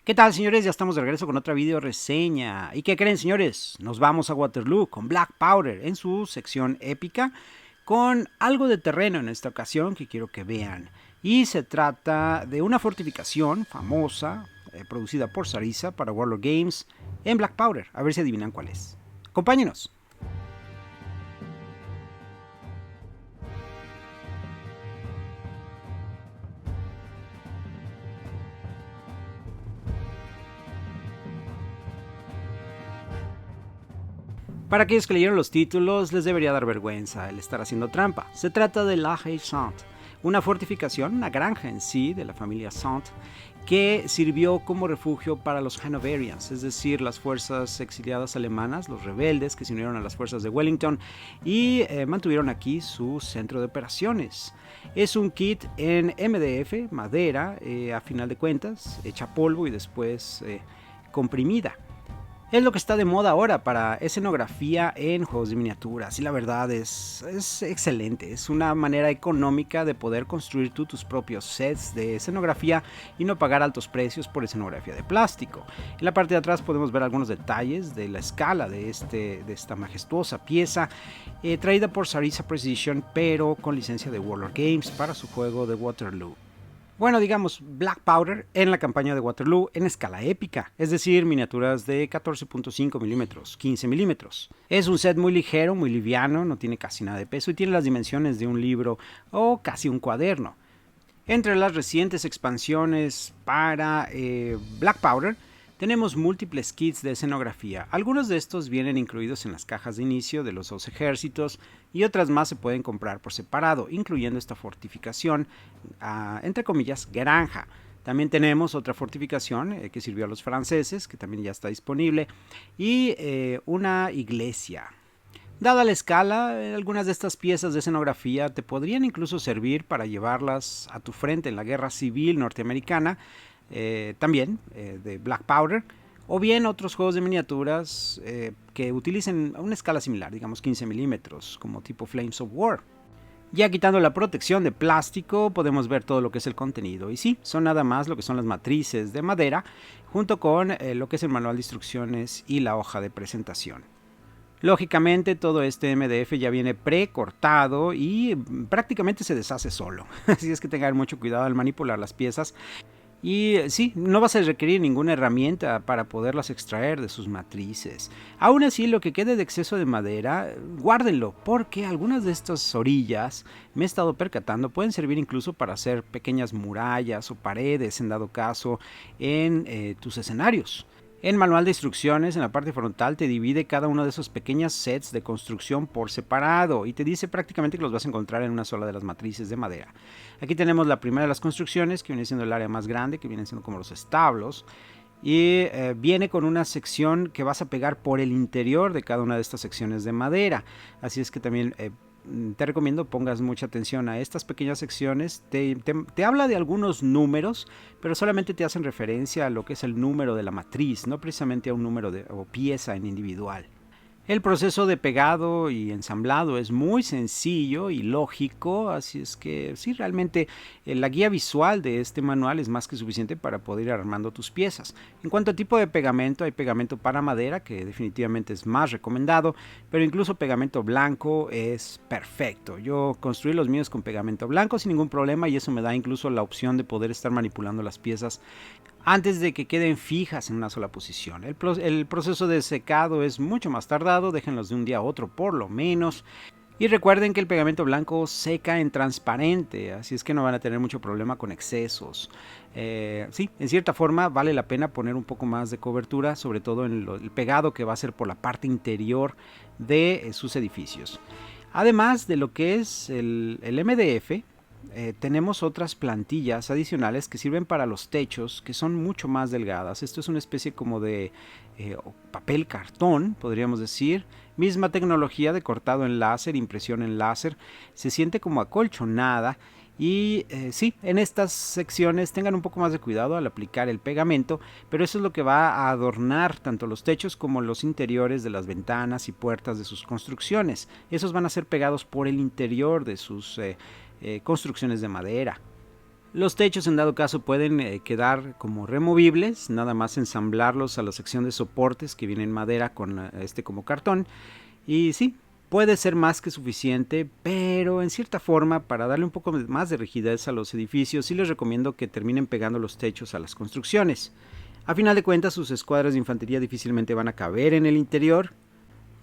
¿Qué tal, señores? Ya estamos de regreso con otra video reseña. ¿Y qué creen, señores? Nos vamos a Waterloo con Black Powder en su sección épica con algo de terreno en esta ocasión que quiero que vean. Y se trata de una fortificación famosa producida por Sarisa para Warlord Games en Black Powder. A ver si adivinan cuál es. Acompáñenos. Para aquellos que leyeron los títulos, les debería dar vergüenza el estar haciendo trampa. Se trata de La Haye Sainte, una fortificación, una granja en sí de la familia Sainte, que sirvió como refugio para los Hanoverians, es decir, las fuerzas exiliadas alemanas, los rebeldes que se unieron a las fuerzas de Wellington y mantuvieron aquí su centro de operaciones. Es un kit en MDF, madera, a final de cuentas, hecha polvo y después comprimida. Es lo que está de moda ahora para escenografía en juegos de miniaturas y la verdad es excelente. Es una manera económica de poder construir tú tus propios sets de escenografía y no pagar altos precios por escenografía de plástico. En la parte de atrás podemos ver algunos detalles de la escala de esta majestuosa pieza traída por Sarisa Precision pero con licencia de Warlord Games para su juego de Waterloo. Bueno, digamos Black Powder en la campaña de Waterloo en escala épica, es decir, miniaturas de 14.5 milímetros, 15 milímetros. Es un set muy ligero, muy liviano, no tiene casi nada de peso y tiene las dimensiones de un libro o casi un cuaderno. Entre las recientes expansiones para Black Powder tenemos múltiples kits de escenografía. Algunos de estos vienen incluidos en las cajas de inicio de los dos ejércitos y otras más se pueden comprar por separado, incluyendo esta fortificación, entre comillas, granja. También tenemos otra fortificación que sirvió a los franceses, que también ya está disponible, y una iglesia. Dada la escala, algunas de estas piezas de escenografía te podrían incluso servir para llevarlas a tu frente en la guerra civil norteamericana, también de Black Powder, o bien otros juegos de miniaturas que utilicen una escala similar, digamos 15 milímetros, como tipo Flames of War. Ya quitando la protección de plástico, podemos ver todo lo que es el contenido. Y sí, son nada más lo que son las matrices de madera, junto con lo que es el manual de instrucciones y la hoja de presentación. Lógicamente todo este MDF ya viene precortado y prácticamente se deshace solo. Así es que tengan mucho cuidado al manipular las piezas. Y sí, no vas a requerir ninguna herramienta para poderlas extraer de sus matrices. Aún así, lo que quede de exceso de madera, guárdenlo, porque algunas de estas orillas, me he estado percatando, pueden servir incluso para hacer pequeñas murallas o paredes, en dado caso, en tus escenarios. El manual de instrucciones en la parte frontal te divide cada uno de esos pequeños sets de construcción por separado y te dice prácticamente que los vas a encontrar en una sola de las matrices de madera. Aquí tenemos la primera de las construcciones, que viene siendo el área más grande, que viene siendo como los establos. Y viene con una sección que vas a pegar por el interior de cada una de estas secciones de madera. Así es que también te recomiendo pongas mucha atención a estas pequeñas secciones. Te habla de algunos números, pero solamente te hacen referencia a lo que es el número de la matriz, no precisamente a un número o pieza en individual. El proceso de pegado y ensamblado es muy sencillo y lógico, así es que sí, realmente la guía visual de este manual es más que suficiente para poder ir armando tus piezas. En cuanto a tipo de pegamento, hay pegamento para madera, que definitivamente es más recomendado, pero incluso pegamento blanco es perfecto. Yo construí los míos con pegamento blanco sin ningún problema y eso me da incluso la opción de poder estar manipulando las piezas antes de que queden fijas en una sola posición. El proceso de secado es mucho más tardado, déjenlos de un día a otro por lo menos. Y recuerden que el pegamento blanco seca en transparente, así es que no van a tener mucho problema con excesos. Sí, en cierta forma vale la pena poner un poco más de cobertura, sobre todo en el pegado que va a ser por la parte interior de sus edificios. Además de lo que es el MDF, tenemos otras plantillas adicionales que sirven para los techos, que son mucho más delgadas. Esto es una especie como de papel cartón, podríamos decir. Misma tecnología de cortado en láser, impresión en láser. Se siente como acolchonada. Y sí, en estas secciones tengan un poco más de cuidado al aplicar el pegamento, pero eso es lo que va a adornar tanto los techos como los interiores de las ventanas y puertas de sus construcciones. Esos van a ser pegados por el interior de sus construcciones de madera. Los techos en dado caso pueden quedar como removibles, nada más ensamblarlos a la sección de soportes que viene en madera con como cartón. Y sí, puede ser más que suficiente, pero en cierta forma para darle un poco más de rigidez a los edificios sí les recomiendo que terminen pegando los techos a las construcciones. A final de cuentas sus escuadras de infantería difícilmente van a caber en el interior.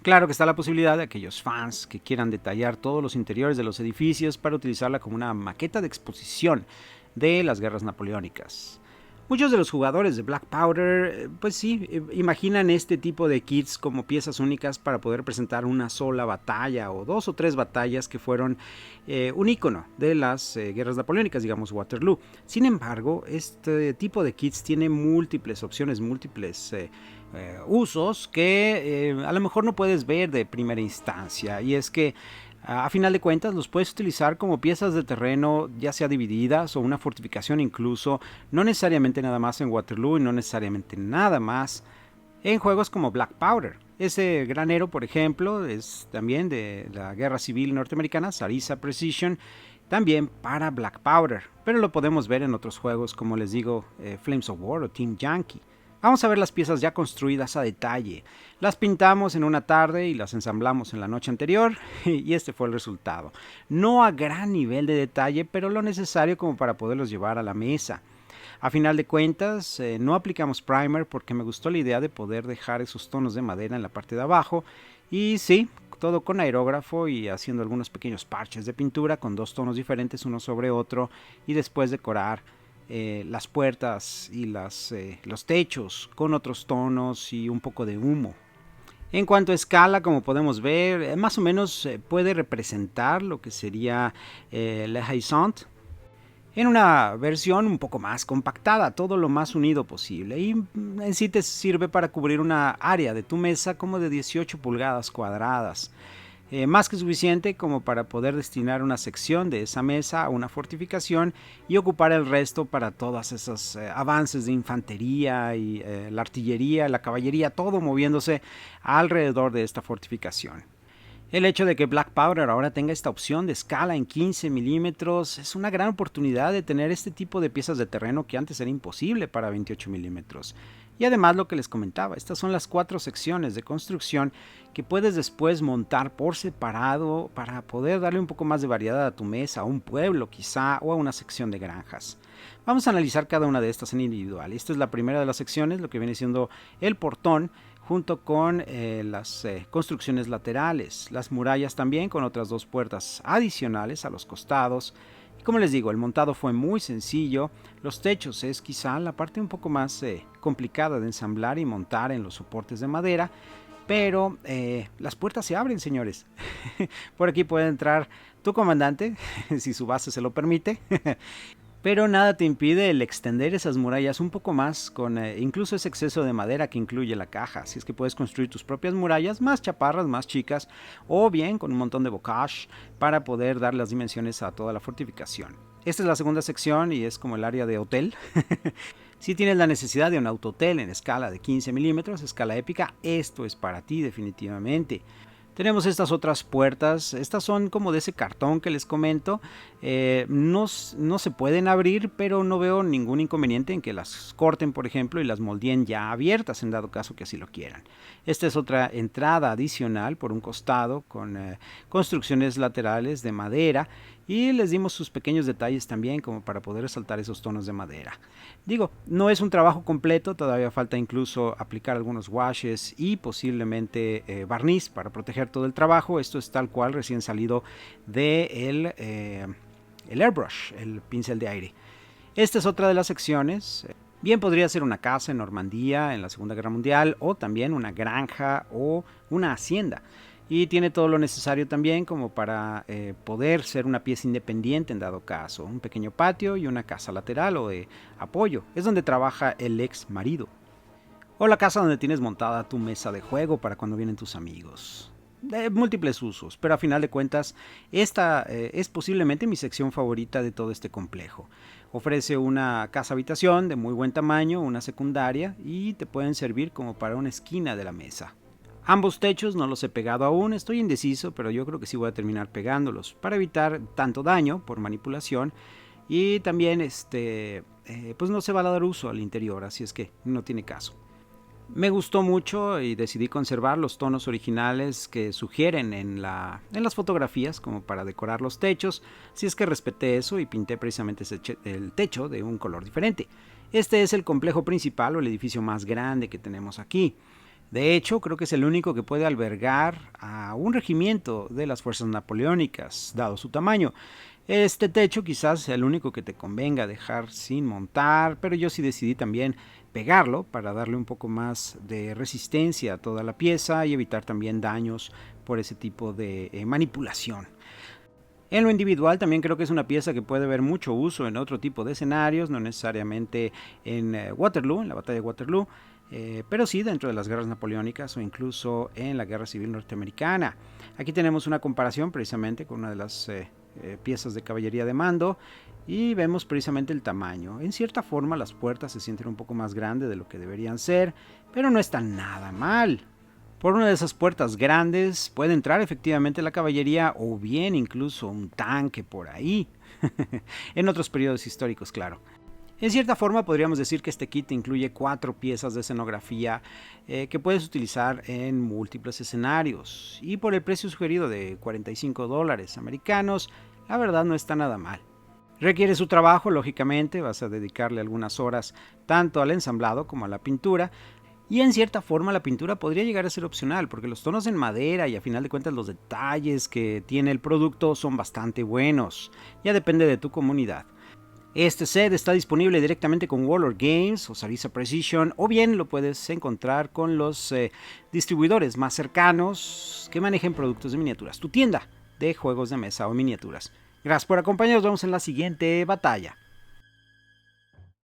Claro que está la posibilidad de aquellos fans que quieran detallar todos los interiores de los edificios para utilizarla como una maqueta de exposición de las guerras napoleónicas. Muchos de los jugadores de Black Powder, pues sí, imaginan este tipo de kits como piezas únicas para poder presentar una sola batalla o 2 o 3 batallas que fueron un icono de las guerras napoleónicas, digamos Waterloo. Sin embargo, este tipo de kits tiene múltiples opciones, múltiples usos que a lo mejor no puedes ver de primera instancia, y es que a final de cuentas los puedes utilizar como piezas de terreno, ya sea divididas o una fortificación incluso, no necesariamente nada más en Waterloo y no necesariamente nada más en juegos como Black Powder. Ese granero, por ejemplo, es también de la Guerra Civil Norteamericana, Sarissa Precision, también para Black Powder, pero lo podemos ver en otros juegos como les digo, Flames of War o Team Yankee. Vamos a ver las piezas ya construidas a detalle. Las pintamos en una tarde y las ensamblamos en la noche anterior y este fue el resultado. No a gran nivel de detalle, pero lo necesario como para poderlos llevar a la mesa. A final de cuentas, no aplicamos primer porque me gustó la idea de poder dejar esos tonos de madera en la parte de abajo. Y sí, todo con aerógrafo y haciendo algunos pequeños parches de pintura con 2 tonos diferentes uno sobre otro y después decorar las puertas y los techos con otros tonos y un poco de humo. En cuanto a escala, como podemos ver, más o menos puede representar lo que sería Le Haisant en una versión un poco más compactada, todo lo más unido posible, y en sí te sirve para cubrir una área de tu mesa como de 18 pulgadas cuadradas. Más que suficiente como para poder destinar una sección de esa mesa a una fortificación y ocupar el resto para todos esos avances de infantería y la artillería, la caballería, todo moviéndose alrededor de esta fortificación. El hecho de que Black Powder ahora tenga esta opción de escala en 15 milímetros es una gran oportunidad de tener este tipo de piezas de terreno que antes era imposible para 28 milímetros. Y además lo que les comentaba, estas son las 4 secciones de construcción que puedes después montar por separado para poder darle un poco más de variedad a tu mesa, a un pueblo quizá o a una sección de granjas. Vamos a analizar cada una de estas en individual. Esta es la primera de las secciones, lo que viene siendo el portón, junto con las construcciones laterales, las murallas también con otras 2 puertas adicionales a los costados. Y como les digo, el montado fue muy sencillo. Los techos es quizá la parte un poco más complicada de ensamblar y montar en los soportes de madera, pero las puertas se abren, señores. Por aquí puede entrar tu comandante, si su base se lo permite. Pero nada te impide el extender esas murallas un poco más con incluso ese exceso de madera que incluye la caja. Así es que puedes construir tus propias murallas más chaparras, más chicas, o bien con un montón de bocage para poder dar las dimensiones a toda la fortificación. Esta es la segunda sección y es como el área de hotel. Si tienes la necesidad de un autohotel en escala de 15 milímetros, escala épica, esto es para ti definitivamente. Tenemos estas otras puertas, estas son como de ese cartón que les comento, no se pueden abrir, pero no veo ningún inconveniente en que las corten, por ejemplo, y las moldeen ya abiertas en dado caso que así lo quieran. Esta es otra entrada adicional por un costado con construcciones laterales de madera y les dimos sus pequeños detalles también como para poder resaltar esos tonos de madera. Digo, no es un trabajo completo, todavía falta incluso aplicar algunos washes y posiblemente barniz para proteger todo el trabajo. Esto es tal cual recién salido de el airbrush, el pincel de aire. Esta es otra de las secciones. Bien podría ser una casa en Normandía en la Segunda Guerra Mundial o también una granja o una hacienda. Y tiene todo lo necesario también como para poder ser una pieza independiente en dado caso. Un pequeño patio y una casa lateral o de apoyo. Es donde trabaja el ex marido. O la casa donde tienes montada tu mesa de juego para cuando vienen tus amigos. De múltiples usos, pero a final de cuentas esta es posiblemente mi sección favorita de todo este complejo. Ofrece una casa habitación de muy buen tamaño, una secundaria y te pueden servir como para una esquina de la mesa. Ambos techos no los he pegado aún, estoy indeciso, pero yo creo que sí voy a terminar pegándolos para evitar tanto daño por manipulación y también pues no se va a dar uso al interior, así es que no tiene caso. Me gustó mucho y decidí conservar los tonos originales que sugieren en las fotografías como para decorar los techos, si es que respeté eso y pinté precisamente el techo de un color diferente. Este es el complejo principal o el edificio más grande que tenemos aquí. De hecho, creo que es el único que puede albergar a un regimiento de las fuerzas napoleónicas, dado su tamaño. Este techo quizás sea el único que te convenga dejar sin montar, pero yo sí decidí también pegarlo para darle un poco más de resistencia a toda la pieza y evitar también daños por ese tipo de manipulación. En lo individual también creo que es una pieza que puede ver mucho uso en otro tipo de escenarios, no necesariamente en Waterloo, en la batalla de Waterloo, pero sí dentro de las guerras napoleónicas o incluso en la guerra civil norteamericana. Aquí tenemos una comparación precisamente con una de las piezas de caballería de mando y vemos precisamente el tamaño. En cierta forma las puertas se sienten un poco más grandes de lo que deberían ser, pero no están nada mal. Por una de esas puertas grandes puede entrar efectivamente la caballería o bien incluso un tanque por ahí. En otros periodos históricos, claro. En cierta forma podríamos decir que este kit incluye 4 piezas de escenografía que puedes utilizar en múltiples escenarios. Y por el precio sugerido de $45 americanos, la verdad no está nada mal. Requiere su trabajo, lógicamente, vas a dedicarle algunas horas tanto al ensamblado como a la pintura. Y en cierta forma la pintura podría llegar a ser opcional, porque los tonos en madera y a final de cuentas los detalles que tiene el producto son bastante buenos. Ya depende de tu comunidad. Este set está disponible directamente con Warlord Games o Sarisa Precision, o bien lo puedes encontrar con los distribuidores más cercanos que manejen productos de miniaturas. Tu tienda de juegos de mesa o miniaturas. Gracias por acompañarnos, nos vemos en la siguiente batalla.